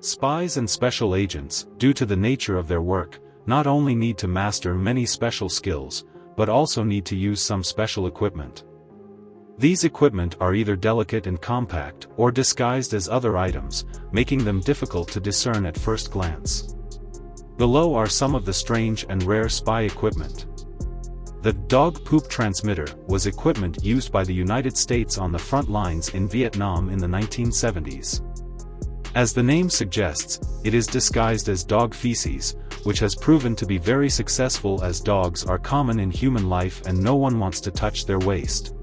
Spies and special agents, due to the nature of their work, not only need to master many special skills, but also need to use some special equipment. These equipment are either delicate and compact or disguised as other items, making them difficult to discern at first glance. Below are some of the strange and rare spy equipment. The dog poop transmitter was equipment used by the United States on the front lines in Vietnam in the 1970s. As the name suggests, it is disguised as dog feces, which has proven to be very successful as dogs are common in human life and no one wants to touch their waste.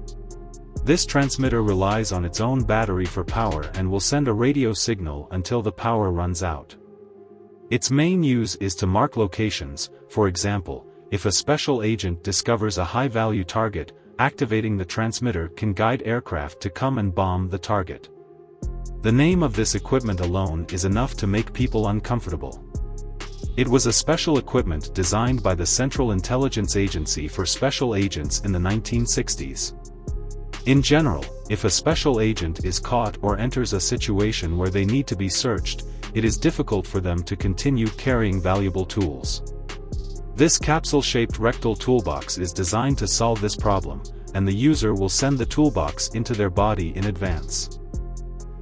This transmitter relies on its own battery for power and will send a radio signal until the power runs out. Its main use is to mark locations. For example, if a special agent discovers a high-value target, activating the transmitter can guide aircraft to come and bomb the target. The name of this equipment alone is enough to make people uncomfortable. It was a special equipment designed by the Central Intelligence Agency for special agents in the 1960s. In general, if a special agent is caught or enters a situation where they need to be searched, it is difficult for them to continue carrying valuable tools. This capsule-shaped rectal toolbox is designed to solve this problem, and the user will send the toolbox into their body in advance.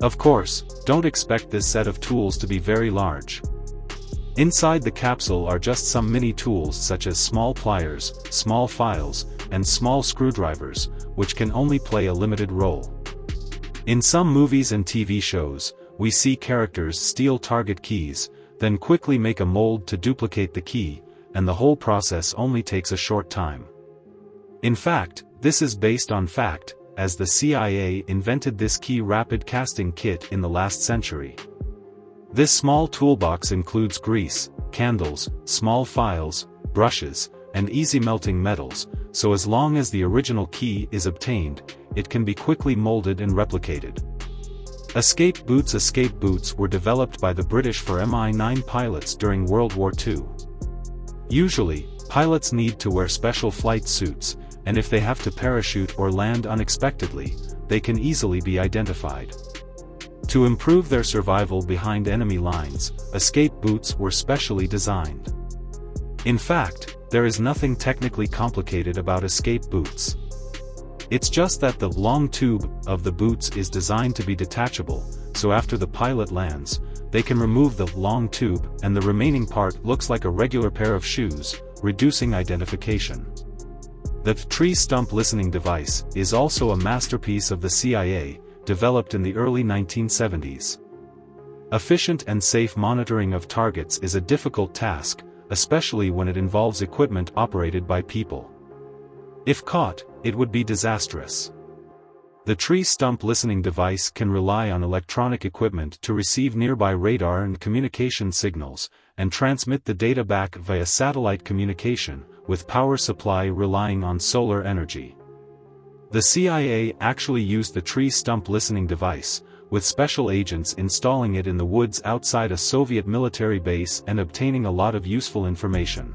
Of course, don't expect this set of tools to be very large. Inside the capsule are just some mini tools such as small pliers, small files, and small screwdrivers, which can only play a limited role. In some movies and TV shows, we see characters steal target keys, then quickly make a mold to duplicate the key, and the whole process only takes a short time. In fact, this is based on fact, as the CIA invented this key rapid casting kit in the last century. This small toolbox includes grease, candles, small files, brushes, and easy-melting metals, so as long as the original key is obtained, it can be quickly molded and replicated. Escape boots were developed by the British for Mi-9 pilots during World War II. Usually, pilots need to wear special flight suits, and if they have to parachute or land unexpectedly, they can easily be identified. To improve their survival behind enemy lines, escape boots were specially designed. In fact, there is nothing technically complicated about escape boots. It's just that the long tube of the boots is designed to be detachable, so after the pilot lands, they can remove the long tube and the remaining part looks like a regular pair of shoes, reducing identification. The tree stump listening device is also a masterpiece of the CIA, developed in the early 1970s. Efficient and safe monitoring of targets is a difficult task, especially when it involves equipment operated by people. If caught, it would be disastrous. The tree stump listening device can rely on electronic equipment to receive nearby radar and communication signals, and transmit the data back via satellite communication, with power supply relying on solar energy. The CIA actually used the tree stump listening device, with special agents installing it in the woods outside a Soviet military base and obtaining a lot of useful information.